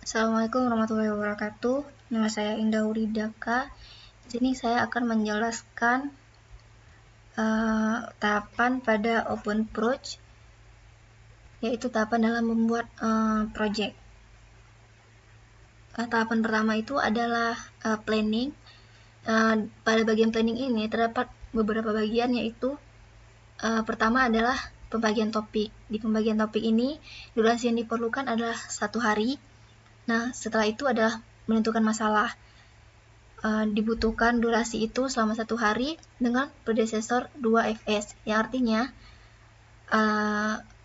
Assalamualaikum warahmatullahi wabarakatuh. Nama saya Indah Wuridaka. Di sini saya akan menjelaskan tahapan pada Open Approach, yaitu tahapan dalam membuat project. Tahapan pertama itu adalah planning. Pada bagian planning ini terdapat beberapa bagian, yaitu pertama adalah pembagian topik. Di pembagian topik ini, durasi yang diperlukan adalah 1 hari. Nah, setelah itu adalah menentukan masalah. Dibutuhkan durasi itu selama 1 hari dengan predecessor 2fs, yang artinya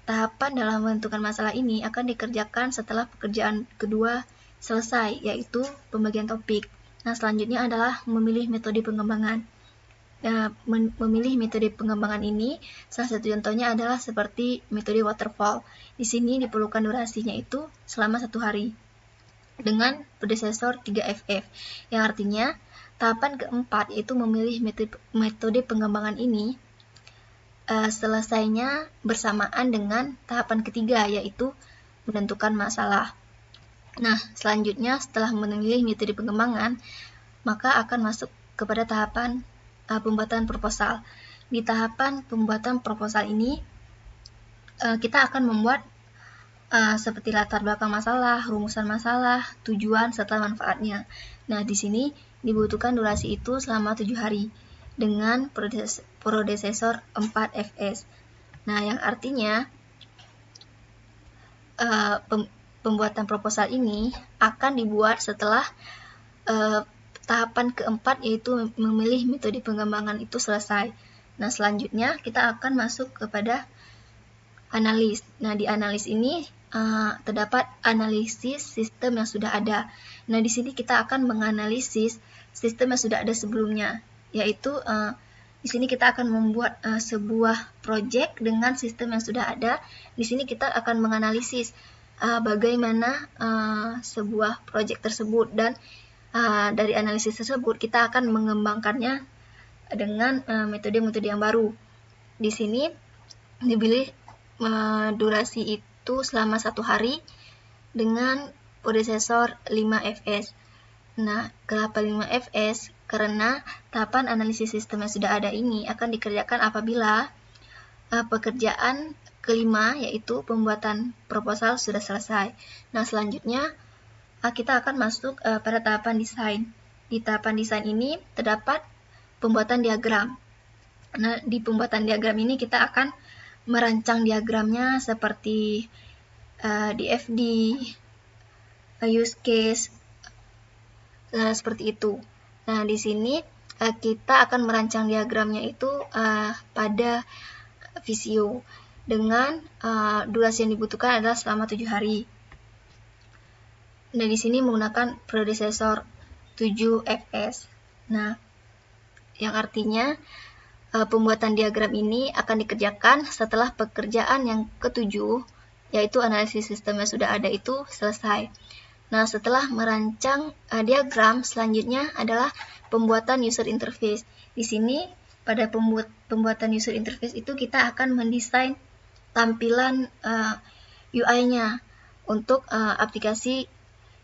tahapan dalam menentukan masalah ini akan dikerjakan setelah pekerjaan kedua selesai, yaitu pembagian topik. Nah, selanjutnya adalah memilih metode pengembangan. Memilih metode pengembangan ini, salah satu contohnya adalah seperti metode waterfall. Di sini diperlukan durasinya itu selama 1 hari dengan predecessor 3FF, yang artinya tahapan keempat yaitu memilih metode pengembangan ini selesainya bersamaan dengan tahapan ketiga, yaitu menentukan masalah. Nah, selanjutnya setelah memilih metode pengembangan, maka akan masuk kepada tahapan pembuatan proposal. Di tahapan pembuatan proposal ini, kita akan membuat seperti latar belakang masalah, rumusan masalah, tujuan, serta manfaatnya. Nah, di sini dibutuhkan durasi itu selama 7 hari dengan predecessor 4fs. Nah, yang artinya pembuatan proposal ini akan dibuat setelah tahapan keempat, yaitu memilih metode pengembangan itu selesai. Nah, selanjutnya kita akan masuk kepada analis. Nah, di analis ini terdapat analisis sistem yang sudah ada. Nah, di sini kita akan menganalisis sistem yang sudah ada sebelumnya, yaitu di sini kita akan membuat sebuah project dengan sistem yang sudah ada. Di sini kita akan menganalisis bagaimana sebuah project tersebut, dan dari analisis tersebut kita akan mengembangkannya dengan metode-metode yang baru. Di sini dipilih durasi itu selama 1 hari dengan predecessor 5fs. Nah, kenapa 5fs? Karena tahapan analisis sistem yang sudah ada ini akan dikerjakan apabila pekerjaan kelima, yaitu pembuatan proposal, sudah selesai. Nah, selanjutnya kita akan masuk pada tahapan desain. Di tahapan desain ini terdapat pembuatan diagram. Nah, di pembuatan diagram ini kita akan merancang diagramnya seperti DFD, use case, seperti itu. Nah, di sini kita akan merancang diagramnya itu pada Visio dengan durasi yang dibutuhkan adalah selama 7 hari. Nah, di sini menggunakan predecessor 7fs. Nah, yang artinya pembuatan diagram ini akan dikerjakan setelah pekerjaan yang ketujuh, yaitu analisis sistem yang sudah ada itu selesai. Nah, setelah merancang diagram, selanjutnya adalah pembuatan user interface. Di sini pada pembuatan user interface itu kita akan mendesain tampilan UI-nya untuk aplikasi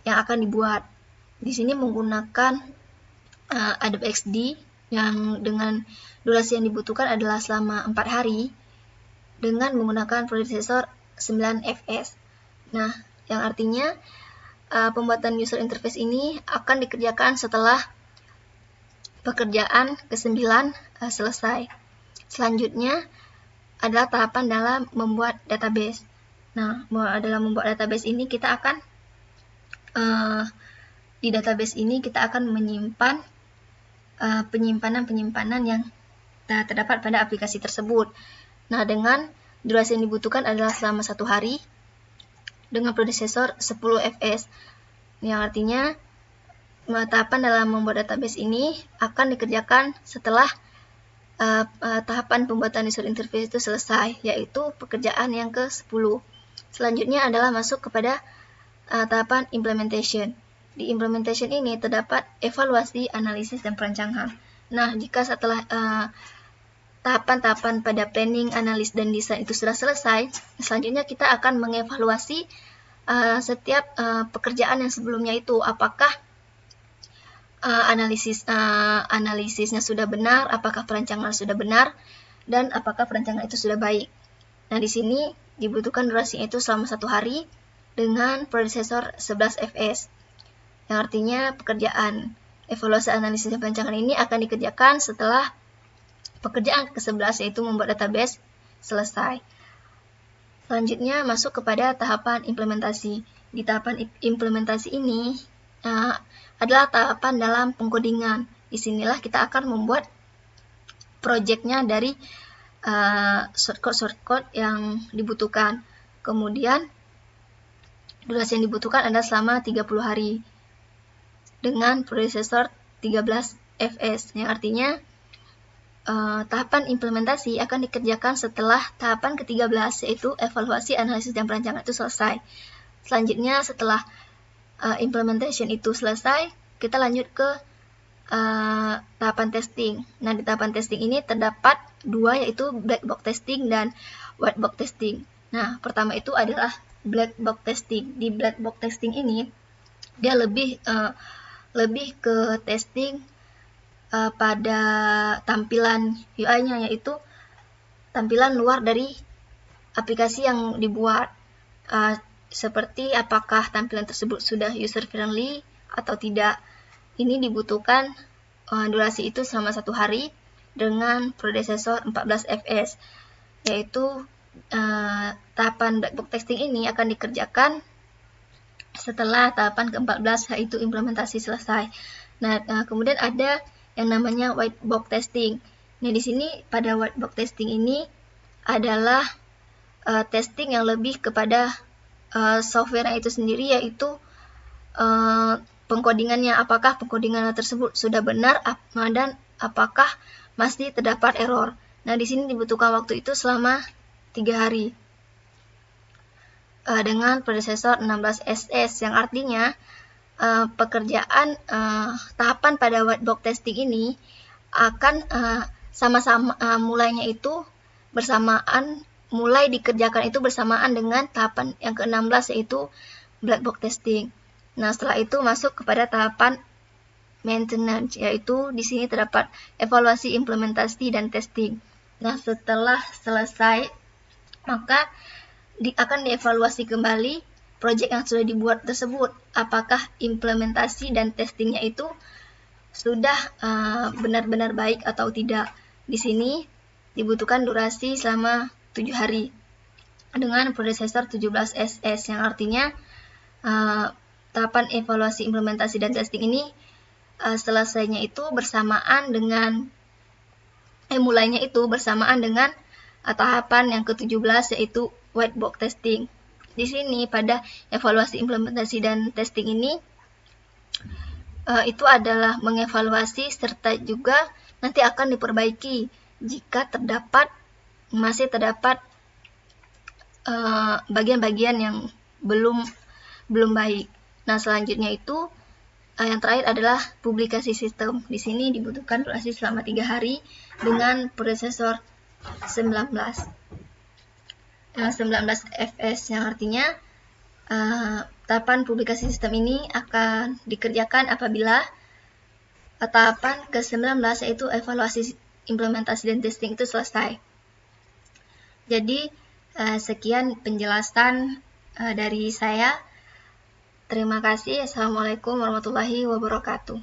yang akan dibuat. Di sini menggunakan Adobe XD yang dengan durasi yang dibutuhkan adalah selama 4 hari dengan menggunakan predecessor 9fs. Nah, yang artinya pembuatan user interface ini akan dikerjakan setelah pekerjaan ke-9 selesai. Selanjutnya adalah tahapan dalam membuat database. Nah, dalam membuat database ini kita akan di database ini kita akan menyimpan penyimpanan yang terdapat pada aplikasi tersebut. Nah, dengan durasi yang dibutuhkan adalah selama 1 hari dengan predecessor 10fs, yang artinya tahapan dalam membuat database ini akan dikerjakan setelah tahapan pembuatan user interface itu selesai, yaitu pekerjaan yang ke-10. Selanjutnya adalah masuk kepada tahapan implementation. Di implementation ini terdapat evaluasi, analisis, dan perancangan. Nah, jika setelah tahapan-tahapan pada planning, analis, dan desain itu sudah selesai, selanjutnya kita akan mengevaluasi setiap pekerjaan yang sebelumnya itu, apakah analisisnya sudah benar, apakah perancangan sudah benar, dan apakah perancangan itu sudah baik. Nah, di sini dibutuhkan durasinya itu selama 1 hari dengan prosesor 11 fps, yang artinya pekerjaan evaluasi analisis dan perancangan ini akan dikerjakan setelah pekerjaan ke-11, yaitu membuat database, selesai. Selanjutnya masuk kepada tahapan implementasi. Di tahapan implementasi ini adalah tahapan dalam pengkodingan. Disinilah kita akan membuat projectnya dari shortcode yang dibutuhkan. Kemudian durasi yang dibutuhkan adalah selama 30 hari dengan prosesor 13 fps, yang artinya tahapan implementasi akan dikerjakan setelah tahapan ke-13, yaitu evaluasi, analisis, dan perancangan itu selesai. Selanjutnya setelah implementation itu selesai, kita lanjut ke tahapan testing. Nah, di tahapan testing ini terdapat 2, yaitu black box testing dan white box testing. Nah, pertama itu adalah black box testing. Di black box testing ini dia lebih ke testing pada tampilan UI-nya, yaitu tampilan luar dari aplikasi yang dibuat, seperti apakah tampilan tersebut sudah user friendly atau tidak. Ini dibutuhkan durasi itu selama 1 hari dengan prosesor 14 fps, yaitu tahapan black box testing ini akan dikerjakan setelah tahapan ke-14, yaitu implementasi selesai. Nah, kemudian ada yang namanya white box testing. Nah, di sini pada white box testing ini adalah testing yang lebih kepada software itu sendiri, yaitu pengkodingannya, apakah pengkodingan tersebut sudah benar dan apakah masih terdapat error. Nah, di sini dibutuhkan waktu itu selama 3 hari dengan prosesor 16 SS, yang artinya pekerjaan tahapan pada white box testing ini akan sama-sama mulainya itu bersamaan, mulai dikerjakan itu bersamaan dengan tahapan yang ke-16, yaitu black box testing. Nah, setelah itu masuk kepada tahapan maintenance, yaitu di sini terdapat evaluasi, implementasi, dan testing. Nah, setelah selesai, maka akan dievaluasi kembali project yang sudah dibuat tersebut, apakah implementasi dan testingnya itu sudah benar-benar baik atau tidak. Di sini dibutuhkan durasi selama 7 hari dengan prosesor 17 SS, yang artinya tahapan evaluasi, implementasi, dan testing ini selesainya itu bersamaan dengan mulainya itu bersamaan dengan tahapan yang ke-17, yaitu white box testing. Di sini pada evaluasi, implementasi, dan testing ini itu adalah mengevaluasi serta juga nanti akan diperbaiki jika masih terdapat bagian-bagian yang belum baik. Nah, selanjutnya itu yang terakhir adalah publikasi sistem. Di sini dibutuhkan durasi selama 3 hari dengan prosesor 19 fps, yang artinya tahapan publikasi sistem ini akan dikerjakan apabila tahapan ke-19, yaitu evaluasi, implementasi, dan testing itu selesai. Jadi sekian penjelasan dari saya. Terima kasih. Assalamualaikum warahmatullahi wabarakatuh.